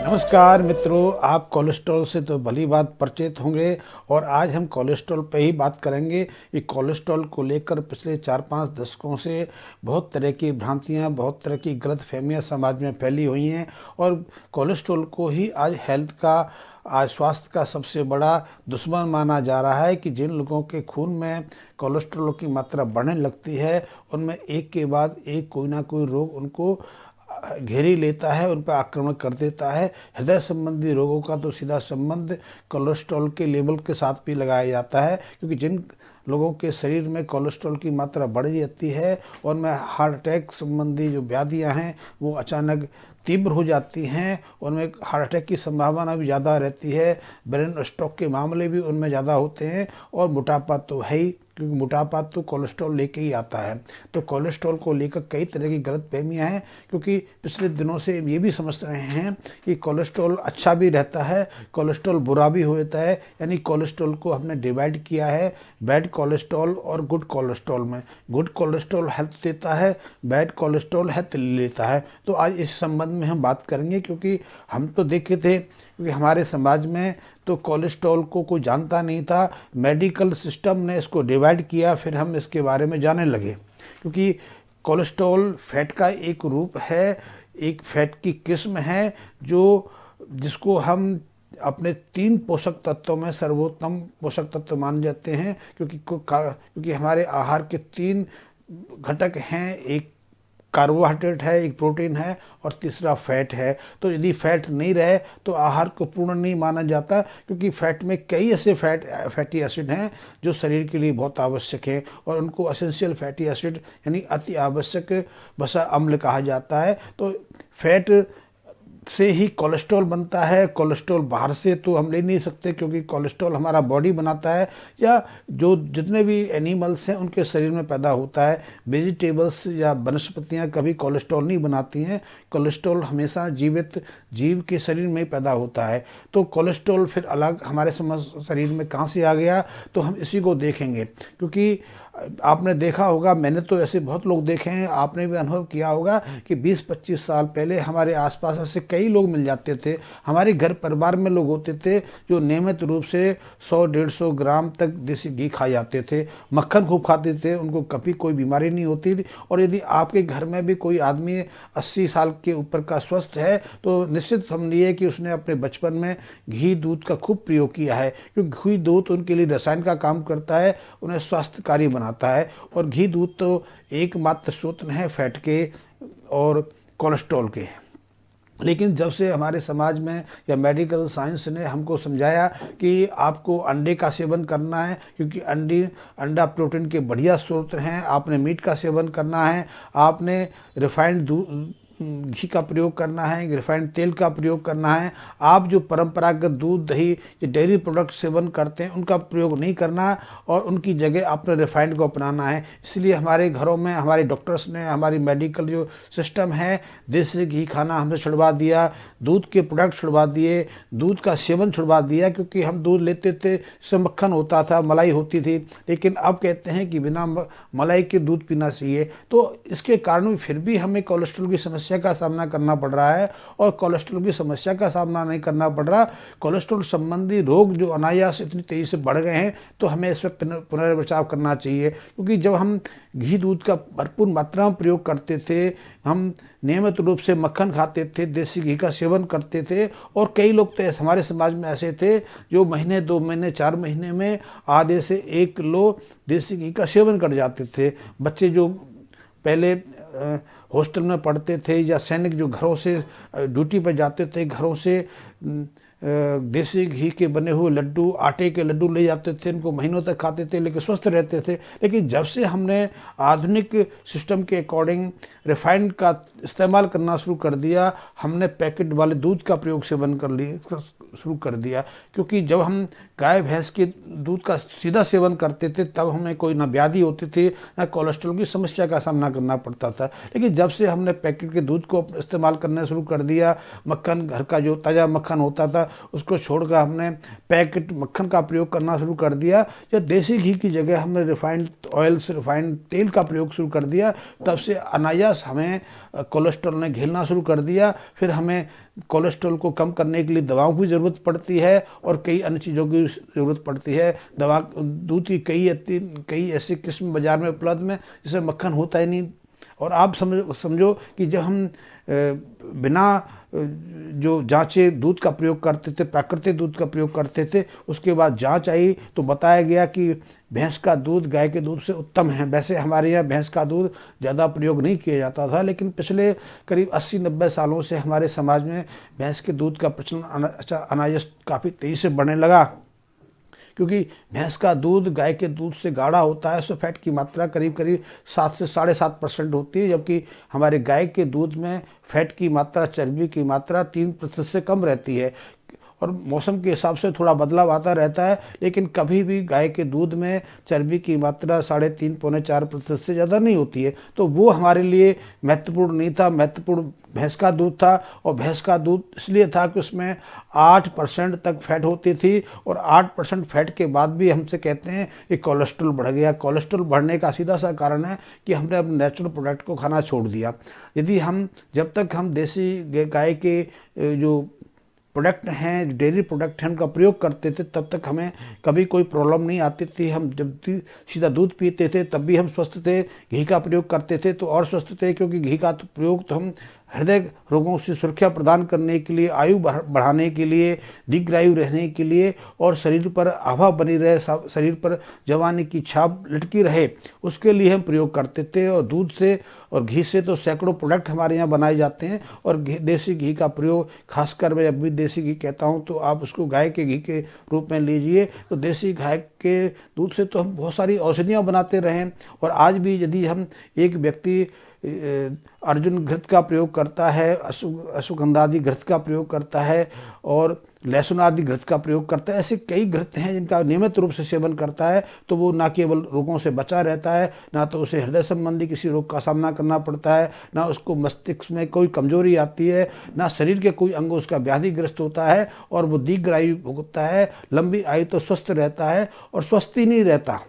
नमस्कार मित्रों, आप कोलेस्ट्रॉल से तो भली बात परिचित होंगे और आज हम कोलेस्ट्रॉल पे ही बात करेंगे कि कोलेस्ट्रॉल को लेकर पिछले 4-5 दशकों से बहुत तरह की भ्रांतियां, बहुत तरह की गलतफहमियां समाज में फैली हुई हैं और कोलेस्ट्रॉल को ही आज आज स्वास्थ्य का सबसे बड़ा दुश्मन माना जा रहा है कि जिन लोगों के खून में कोलेस्ट्रॉल की मात्रा बढ़ने लगती है उनमें एक के बाद एक कोई ना कोई रोग उनको घेरी लेता है, उन पर आक्रमण कर देता है। हृदय संबंधी रोगों का तो सीधा संबंध कोलेस्ट्रॉल के लेवल के साथ भी लगाया जाता है, क्योंकि जिन लोगों के शरीर में कोलेस्ट्रॉल की मात्रा बढ़ जाती है और में हार्ट अटैक संबंधी जो व्याधियां हैं वो अचानक तीव्र हो जाती हैं, उनमें हार्ट अटैक की संभावना भी ज़्यादा रहती है, ब्रेन स्ट्रोक के मामले भी उनमें ज़्यादा होते हैं और मोटापा तो है ही, क्योंकि मोटापा तो कोलेस्ट्रॉल लेके ही आता है। तो कोलेस्ट्रॉल को लेकर कई तरह की गलतफहमियां हैं, क्योंकि पिछले दिनों से ये भी समझ रहे हैं कि कोलेस्ट्रॉल अच्छा भी रहता है, कोलेस्ट्रॉल बुरा भी होता है। यानी कोलेस्ट्रॉल को हमने डिवाइड किया है बैड कोलेस्ट्रॉल और गुड कोलेस्ट्रॉल में। गुड कोलेस्ट्रॉल हेल्थ देता है, बैड कोलेस्ट्रॉल हेल्थ लेता है। तो आज इस संबंध में हम बात करेंगे, क्योंकि हम तो देखे थे क्योंकि हमारे समाज में तो कोलेस्ट्रॉल को कोई जानता नहीं था, मेडिकल सिस्टम ने इसको डिवाइड किया, फिर हम इसके बारे में जानने लगे। क्योंकि कोलेस्ट्रॉल फैट का एक रूप है, एक फैट की किस्म है जिसको हम अपने 3 पोषक तत्वों में सर्वोत्तम पोषक तत्व मान जाते हैं, क्योंकि हमारे आहार के 3 घटक हैं, एक कार्बोहाइड्रेट है, एक प्रोटीन है और तीसरा फैट है। तो यदि फैट नहीं रहे तो आहार को पूर्ण नहीं माना जाता, क्योंकि फैट में कई ऐसे फैटी एसिड हैं जो शरीर के लिए बहुत आवश्यक है और उनको एसेंशियल फैटी एसिड यानी अति आवश्यक वसा अम्ल कहा जाता है। तो फैट से ही कोलेस्ट्रॉल बनता है। कोलेस्ट्रॉल बाहर से तो हम ले नहीं सकते, क्योंकि कोलेस्ट्रॉल हमारा बॉडी बनाता है या जो जितने भी एनिमल्स हैं उनके शरीर में पैदा होता है। वेजिटेबल्स या वनस्पतियां कभी कोलेस्ट्रॉल नहीं बनाती हैं, कोलेस्ट्रॉल हमेशा जीवित जीव के शरीर में पैदा होता है। तो कोलेस्ट्रॉल फिर अलग हमारे शरीर में कहाँ से आ गया, तो हम इसी को देखेंगे। क्योंकि आपने देखा होगा, मैंने तो ऐसे बहुत लोग देखे हैं, आपने भी अनुभव किया होगा कि 20-25 साल पहले हमारे आसपास ऐसे कई लोग मिल जाते थे। हमारे घर परिवार में लोग होते थे जो नियमित रूप से 100-150 ग्राम तक देसी घी खा जाते थे, मक्खन खूब खाते थे, उनको कभी कोई बीमारी नहीं होती थी। और यदि आपके घर में भी कोई आदमी 80 साल के ऊपर का स्वस्थ है तो निश्चित समझिए कि उसने अपने बचपन में घी दूध का खूब प्रयोग किया है, क्योंकि घी दूध उनके लिए रसायन का काम करता है, उन्हें स्वास्थ्यकारी बनाता है। और घी दूध तो एकमात्र स्रोत है फैट के और कोलेस्ट्रॉल के। लेकिन जब से हमारे समाज में या मेडिकल साइंस ने हमको समझाया कि आपको अंडे का सेवन करना है, क्योंकि अंडा प्रोटीन के बढ़िया स्रोत हैं, आपने मीट का सेवन करना है, आपने रिफाइंड घी का प्रयोग करना है, रिफाइंड तेल का प्रयोग करना है, आप जो परंपरागत दूध दही जो डेयरी प्रोडक्ट सेवन करते हैं उनका प्रयोग नहीं करना और उनकी जगह आपने रिफाइंड को अपनाना है। इसलिए हमारे घरों में हमारे डॉक्टर्स ने, हमारी मेडिकल जो सिस्टम है, देसी घी खाना हमसे छुड़वा दिया, दूध के प्रोडक्ट छुड़वा दिए, दूध का सेवन छुड़वा दिया। क्योंकि हम दूध लेते थे, इससे मक्खन होता था, मलाई होती थी, लेकिन अब कहते हैं कि बिना मलाई के दूध पीना चाहिए। तो इसके कारण फिर भी हमें कोलेस्ट्रॉल की समस्या का सामना करना पड़ रहा है। और कोलेस्ट्रॉल की समस्या का सामना नहीं करना पड़ रहा, कोलेस्ट्रॉल संबंधी रोग जो अनायास इतनी तेजी से बढ़ गए हैं, तो हमें इस पर पुनर्बचाव करना चाहिए। क्योंकि जब हम घी दूध का भरपूर मात्रा में प्रयोग करते थे, हम नियमित रूप से मक्खन खाते थे, देसी घी का सेवन करते थे, और कई लोग तो हमारे समाज में ऐसे थे जो महीने 2 महीने 4 महीने में आधे से 1 किलो देसी घी का सेवन कर जाते थे। बच्चे जो पहले हॉस्टल में पढ़ते थे या सैनिक जो घरों से ड्यूटी पर जाते थे, घरों से देसी घी के बने हुए लड्डू, आटे के लड्डू ले जाते थे, इनको महीनों तक खाते थे, लेकिन स्वस्थ रहते थे। लेकिन जब से हमने आधुनिक सिस्टम के अकॉर्डिंग रिफाइंड का इस्तेमाल करना शुरू कर दिया, हमने पैकेट वाले दूध का प्रयोग सेवन शुरू कर दिया। क्योंकि जब हम गाय भैंस के दूध का सीधा सेवन करते थे तब हमें कोई ना व्याधि होती थी, ना कोलेस्ट्रॉल की समस्या का सामना करना पड़ता था। लेकिन जब से हमने पैकेट के दूध को इस्तेमाल करना शुरू कर दिया, मक्खन घर का जो ताज़ा मक्खन होता था उसको छोड़कर हमने पैकेट मक्खन का प्रयोग करना शुरू कर दिया, या देसी घी की जगह हमने रिफाइंड ऑयल से रिफाइंड तेल का प्रयोग शुरू कर दिया, तब से अनायास हमें कोलेस्ट्रॉल ने घेरना शुरू कर दिया, फिर हमें कोलेस्ट्रॉल को कम करने के लिए दवाओं की ज़रूरत पड़ती है और कई अन्य चीज़ों की ज़रूरत पड़ती है। दूध की कई ऐसी किस्म बाज़ार में उपलब्ध हैं जिसमें मक्खन होता ही नहीं। और आप समझो कि जब हम बिना जो जांचे दूध का प्रयोग करते थे, प्राकृतिक दूध का प्रयोग करते थे, उसके बाद जांच आई तो बताया गया कि भैंस का दूध गाय के दूध से उत्तम है। वैसे हमारे यहाँ भैंस का दूध ज़्यादा प्रयोग नहीं किया जाता था, लेकिन पिछले करीब 80-90 सालों से हमारे समाज में भैंस के दूध का प्रचलन अनायास काफ़ी तेज़ी से बढ़ने लगा, क्योंकि भैंस का दूध गाय के दूध से गाढ़ा होता है। उसमें फैट की मात्रा करीब करीब 7 से 7.5% होती है, जबकि हमारे गाय के दूध में फैट की मात्रा, चर्बी की मात्रा 3% से कम रहती है। और मौसम के हिसाब से थोड़ा बदलाव आता रहता है, लेकिन कभी भी गाय के दूध में चर्बी की मात्रा 3.5-4% से ज़्यादा नहीं होती है। तो वो हमारे लिए महत्वपूर्ण नहीं था, महत्वपूर्ण भैंस का दूध था। और भैंस का दूध इसलिए था कि उसमें 8% तक फैट होती थी, और 8% फैट के बाद भी हमसे कहते हैं कि कोलेस्ट्रॉल बढ़ गया। कोलेस्ट्रॉल बढ़ने का सीधा सा कारण है कि हमने अपने नेचुरल प्रोडक्ट को खाना छोड़ दिया। जब तक हम देसी गाय के जो प्रोडक्ट हैं, डेयरी प्रोडक्ट हैं, उनका प्रयोग करते थे, तब तक हमें कभी कोई प्रॉब्लम नहीं आती थी। हम जब सीधा दूध पीते थे तब भी हम स्वस्थ थे। घी का प्रयोग करते थे तो और स्वस्थ थे, क्योंकि घी का प्रयोग तो हम हृदय रोगों से सुरक्षा प्रदान करने के लिए, आयु बढ़ाने के लिए, दीर्घायु रहने के लिए, और शरीर पर आभा बनी रहे, शरीर पर जवानी की छाप लटकी रहे, उसके लिए हम प्रयोग करते थे। और दूध से और घी से तो सैकड़ों प्रोडक्ट हमारे यहाँ बनाए जाते हैं। और देसी घी का प्रयोग, खासकर मैं जब भी देसी घी कहता हूँ तो आप उसको गाय के घी के रूप में लीजिए। तो देसी गाय के दूध से तो हम बहुत सारी औषधियाँ बनाते रहे। और आज भी यदि हम एक व्यक्ति अर्जुन घृत का प्रयोग करता है, अश्वगंधा आदि घृत का प्रयोग करता है, और लहसुन आदि घृत का प्रयोग करता है, ऐसे कई घृत हैं जिनका नियमित रूप से सेवन करता है, तो वो ना केवल रोगों से बचा रहता है, ना तो उसे हृदय संबंधी किसी रोग का सामना करना पड़ता है, ना उसको मस्तिष्क में कोई कमजोरी आती है, ना शरीर के कोई अंग उसका व्याधिग्रस्त होता है, और वो दीर्घायु भुगतता है। लंबी आयु तो स्वस्थ रहता है, और स्वस्थ ही नहीं रहता,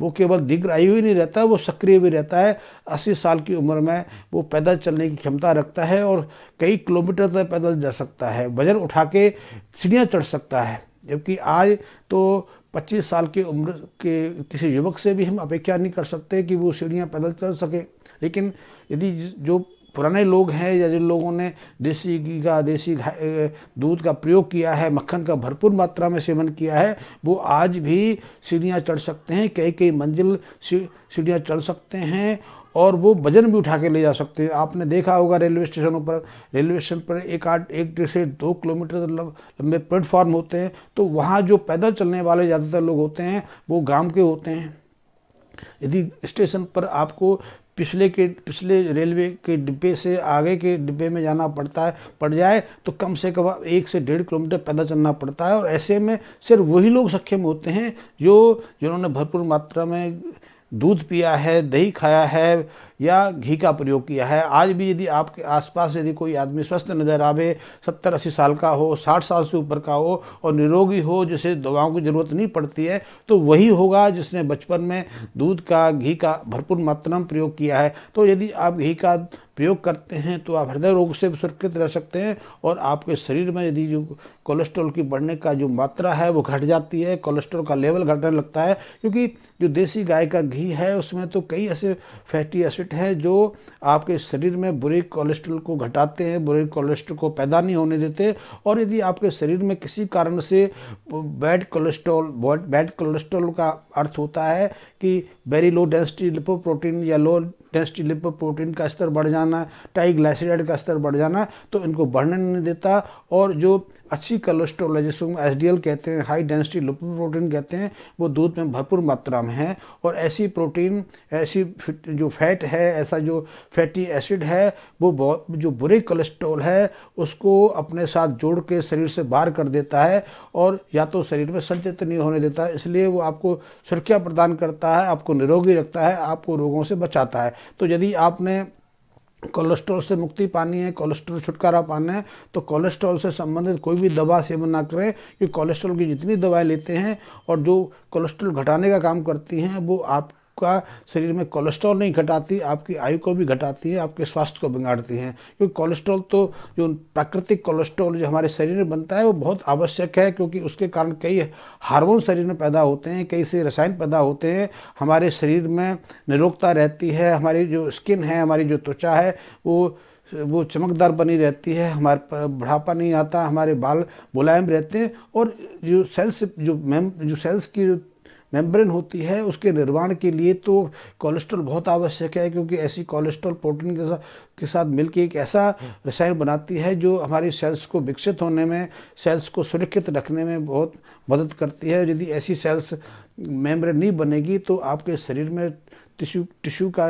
वो केवल दीर्घायु ही नहीं रहता, वो सक्रिय भी रहता है। 80 साल की उम्र में वो पैदल चलने की क्षमता रखता है, और कई किलोमीटर तक पैदल जा सकता है, वजन उठा के सीढ़ियाँ चढ़ सकता है। जबकि आज तो 25 साल की उम्र के किसी युवक से भी हम अपेक्षा नहीं कर सकते कि वो सीढ़ियाँ पैदल चल सके। लेकिन यदि जो पुराने लोग हैं, या जिन लोगों ने देसी घी का, देसी दूध का प्रयोग किया है, मक्खन का भरपूर मात्रा में सेवन किया है, वो आज भी सीढ़ियाँ चढ़ सकते हैं, कई कई मंजिल सीढ़ियाँ चढ़ सकते हैं, और वो वजन भी उठा के ले जा सकते हैं। आपने देखा होगा रेलवे स्टेशन पर 1 से 2 किलोमीटर लंबे प्लेटफॉर्म होते हैं, तो वहाँ जो पैदल चलने वाले ज़्यादातर लोग होते हैं वो गांव के होते हैं। यदि स्टेशन पर आपको पिछले रेलवे के डिब्बे से आगे के डिब्बे में जाना पड़ जाए तो कम से कम 1 से 1.5 किलोमीटर पैदल चलना पड़ता है। और ऐसे में सिर्फ वही लोग सक्षम होते हैं जिन्होंने भरपूर मात्रा में दूध पिया है, दही खाया है, या घी का प्रयोग किया है। आज भी यदि आपके आसपास यदि कोई आदमी स्वस्थ नजर आवे, 70-80 साल का हो, 60 साल से ऊपर का हो, और निरोगी हो, जिसे दवाओं की जरूरत नहीं पड़ती है, तो वही होगा जिसने बचपन में दूध का, घी का भरपूर मात्रा में प्रयोग किया है। तो यदि आप घी का प्रयोग करते हैं तो आप हृदय रोग से सुरक्षित रह सकते हैं, और आपके शरीर में यदि जो कोलेस्ट्रॉल की बढ़ने का जो मात्रा है वो घट जाती है, कोलेस्ट्रॉल का लेवल घटने लगता है। क्योंकि जो देसी गाय का घी है उसमें तो कई ऐसे फैटी एसिड हैं जो आपके शरीर में बुरे कोलेस्ट्रॉल को घटाते हैं, बुरे कोलेस्ट्रॉल को पैदा नहीं होने देते। और यदि आपके शरीर में किसी कारण से बैड कोलेस्ट्रॉल का अर्थ होता है कि वेरी लो डेंसिटी लिपोप्रोटीन या लो डेंसिटी लिपोप्रोटीन का स्तर बढ़ जाना, ट्राइग्लिसराइड का स्तर बढ़ जाना, तो इनको बढ़ने नहीं देता। और जो अच्छी कोलेस्ट्रॉल है, जिसको हम एचडीएल कहते हैं, हाई डेंसिटी लिपोप्रोटीन कहते हैं, वो दूध में भरपूर मात्रा में है। और ऐसी प्रोटीन, ऐसी जो फैट है, ऐसा जो फैटी एसिड है, वो जो बुरे कोलेस्ट्रॉल है उसको अपने साथ जोड़ के शरीर से बाहर कर देता है, और या तो शरीर में संचित नहीं होने देता। इसलिए वो आपको सुरक्षा प्रदान करता है, आपको निरोगी रखता है, आपको रोगों से बचाता है। तो यदि आपने कोलेस्ट्रॉल से मुक्ति पानी है, कोलेस्ट्रॉल छुटकारा पाना है, तो कोलेस्ट्रॉल से संबंधित कोई भी दवा सेवन ना करें। क्योंकि कोलेस्ट्रॉल की जितनी दवाएं लेते हैं और जो कोलेस्ट्रॉल घटाने का काम करती हैं, वो आप आपका शरीर में कोलेस्ट्रॉल नहीं घटाती, आपकी आयु को भी घटाती है, आपके स्वास्थ्य को बिगाड़ती हैं। क्योंकि कोलेस्ट्रॉल तो जो प्राकृतिक कोलेस्ट्रॉल जो हमारे शरीर में बनता है वो बहुत आवश्यक है, क्योंकि उसके कारण कई हार्मोन शरीर में पैदा होते हैं, कई से रसायन पैदा होते हैं, हमारे शरीर में निरोगता रहती है, हमारी जो स्किन है, हमारी जो त्वचा है वो चमकदार बनी रहती है, हमारे बुढ़ापा नहीं आता, हमारे बाल मुलायम रहते हैं। और जो सेल्स की मेम्ब्रेन होती है उसके निर्माण के लिए तो कोलेस्ट्रॉल बहुत आवश्यक है, क्योंकि ऐसी कोलेस्ट्रॉल प्रोटीन के साथ मिलकर एक ऐसा रसायन बनाती है जो हमारी सेल्स को विकसित होने में, सेल्स को सुरक्षित रखने में बहुत मदद करती है। यदि ऐसी सेल्स मेम्ब्रेन नहीं बनेगी तो आपके शरीर में टिश्यू का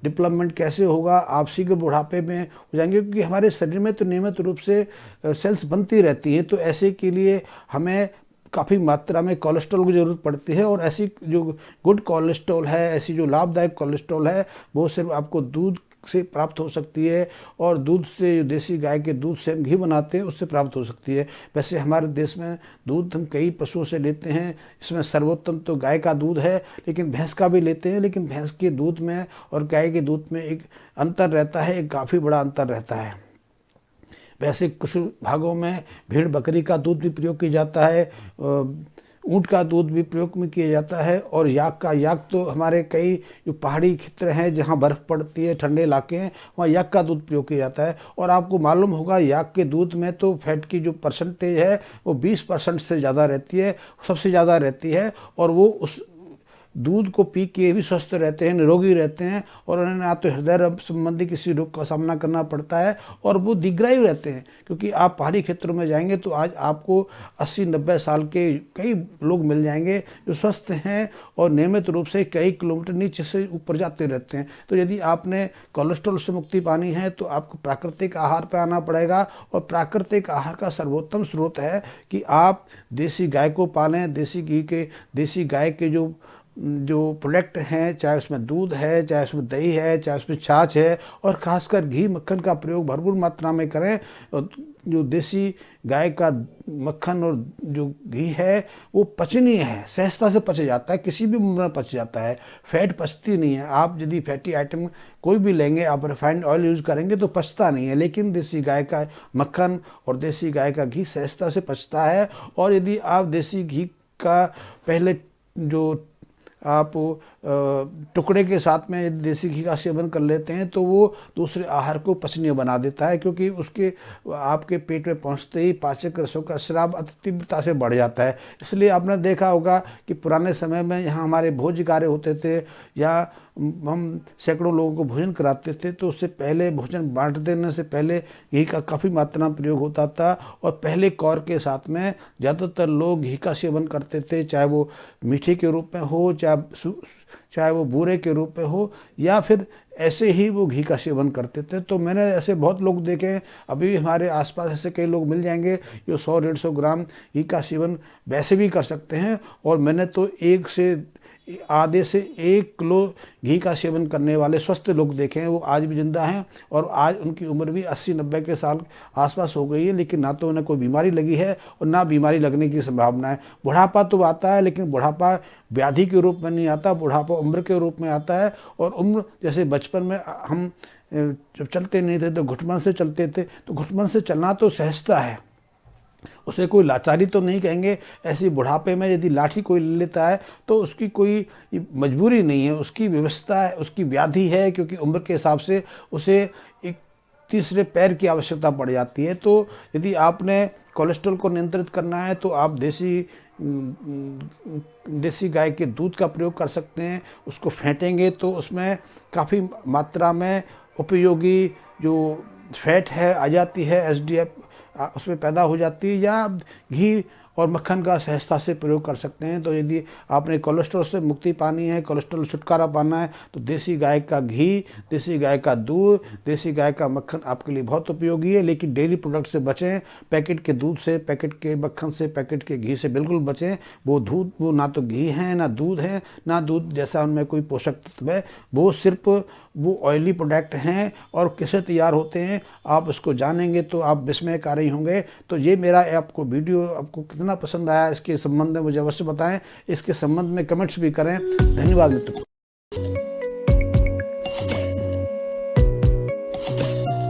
डेवलपमेंट कैसे होगा, आप शीघ्र बुढ़ापे में हो जाएंगे, क्योंकि हमारे शरीर में तो नियमित रूप से सेल्स बनती रहती हैं। तो ऐसे के लिए हमें काफ़ी मात्रा में कोलेस्ट्रॉल की ज़रूरत पड़ती है। और ऐसी जो गुड कोलेस्ट्रॉल है, ऐसी जो लाभदायक कोलेस्ट्रॉल है, वो सिर्फ आपको दूध से प्राप्त हो सकती है, और दूध से, जो देसी गाय के दूध से हम घी बनाते हैं, उससे प्राप्त हो सकती है। वैसे हमारे देश में दूध हम कई पशुओं से लेते हैं, इसमें सर्वोत्तम तो गाय का दूध है, लेकिन भैंस का भी लेते हैं। लेकिन भैंस के दूध में और गाय के दूध में एक अंतर रहता है, एक काफ़ी बड़ा अंतर रहता है। वैसे कुछ भागों में भेड़ बकरी का दूध भी प्रयोग किया जाता है, ऊँट का दूध भी प्रयोग में किया जाता है, और याक तो हमारे कई जो पहाड़ी क्षेत्र हैं जहाँ बर्फ़ पड़ती है, ठंडे इलाके हैं, वहाँ याक का दूध प्रयोग किया जाता है। और आपको मालूम होगा याक के दूध में तो फैट की जो परसेंटेज है वो 20% से ज़्यादा रहती है, सबसे ज़्यादा रहती है। और वो उस दूध को पी के भी स्वस्थ रहते हैं, निरोगी रहते हैं, और उन्हें ना तो हृदय संबंधी किसी रोग का सामना करना पड़ता है, और वो दीर्घायु रहते हैं। क्योंकि आप पहाड़ी क्षेत्रों में जाएंगे तो आज आपको 80-90 साल के कई लोग मिल जाएंगे जो स्वस्थ हैं और नियमित रूप से कई किलोमीटर नीचे से ऊपर जाते रहते हैं। तो यदि आपने कोलेस्ट्रॉल से मुक्ति पानी है तो आपको प्राकृतिक आहार पर आना पड़ेगा, और प्राकृतिक आहार का सर्वोत्तम स्रोत है कि आप देसी गाय को पालें। देसी गाय के जो प्रोडक्ट हैं, चाहे उसमें दूध है, चाहे उसमें दही है, चाहे उसमें छाछ है, और खासकर घी मक्खन का प्रयोग भरपूर मात्रा में करें। जो देसी गाय का मक्खन और जो घी है वो पचनीय है, सहजता से पच जाता है, किसी भी उम्र में पच जाता है, फैट पचती नहीं है। आप यदि फैटी आइटम कोई भी लेंगे, आप रिफाइंड ऑयल यूज़ करेंगे तो पचता नहीं है, लेकिन देसी गाय का मक्खन और देसी गाय का घी सहजता से पचता है। और यदि आप देसी घी का पहले जो आप टुकड़े के साथ में यदि देसी घी का सेवन कर लेते हैं तो वो दूसरे आहार को पचनीय बना देता है, क्योंकि उसके आपके पेट में पहुंचते ही पाचक रसों का स्राव अति तीव्रता से बढ़ जाता है। इसलिए आपने देखा होगा कि पुराने समय में यहाँ हमारे भोज कार्य होते थे, या हम सैकड़ों लोगों को भोजन कराते थे, तो उससे पहले भोजन बांट देने से पहले घी का काफ़ी मात्रा में प्रयोग होता था। और पहले कौर के साथ में ज़्यादातर लोग घी का सेवन करते थे, चाहे वो मीठे के रूप में हो, चाहे वो बूरे के रूप में हो, या फिर ऐसे ही वो घी का सेवन करते थे। तो मैंने ऐसे बहुत लोग देखे हैं, अभी हमारे आसपास ऐसे कई लोग मिल जाएंगे जो 100-150 ग्राम घी का सेवन वैसे भी कर सकते हैं। और मैंने तो आधे से 1 किलो घी का सेवन करने वाले स्वस्थ लोग देखे हैं, वो आज भी जिंदा हैं, और आज उनकी उम्र भी 80-90 के साल आसपास हो गई है, लेकिन ना तो उन्हें कोई बीमारी लगी है और ना बीमारी लगने की संभावना है। बुढ़ापा तो आता है, लेकिन बुढ़ापा व्याधि के रूप में नहीं आता, बुढ़ापा उम्र के रूप में आता है। और उम्र जैसे बचपन में हम जब चलते नहीं थे तो घुटमन से चलते थे, तो घुटमन से चलना तो सहजता है, उसे कोई लाचारी तो नहीं कहेंगे। ऐसी बुढ़ापे में यदि लाठी कोई ले लेता है तो उसकी कोई मजबूरी नहीं है, उसकी व्यवस्था है, उसकी व्याधि है, क्योंकि उम्र के हिसाब से उसे एक तीसरे पैर की आवश्यकता पड़ जाती है। तो यदि आपने कोलेस्ट्रॉल को नियंत्रित करना है तो आप देसी गाय के दूध का प्रयोग कर सकते हैं। उसको फेंटेंगे तो उसमें काफ़ी मात्रा में उपयोगी जो फैट है आ जाती है, एसडीएफ उसमें पैदा हो जाती है, या घी और मक्खन का सहजता से प्रयोग कर सकते हैं। तो यदि आपने कोलेस्ट्रॉल से मुक्ति पानी है, कोलेस्ट्रॉल छुटकारा पाना है, तो देसी गाय का घी, देसी गाय का दूध, देसी गाय का मक्खन आपके लिए बहुत उपयोगी है। लेकिन डेयरी प्रोडक्ट से बचें, पैकेट के दूध से, पैकेट के मक्खन से, पैकेट के घी से बिल्कुल बचें। वो ना तो घी है, ना दूध है, ना दूध जैसा उनमें कोई पोषक तत्व है, वो ऑयली प्रोडक्ट हैं। और कैसे तैयार होते हैं आप इसको जानेंगे तो आप विस्मयकारी होंगे। तो ये मेरा आपको वीडियो आपको कितना पसंद आया, इसके संबंध में मुझे अवश्य बताएं, इसके संबंध में कमेंट्स भी करें। धन्यवाद मित्रों।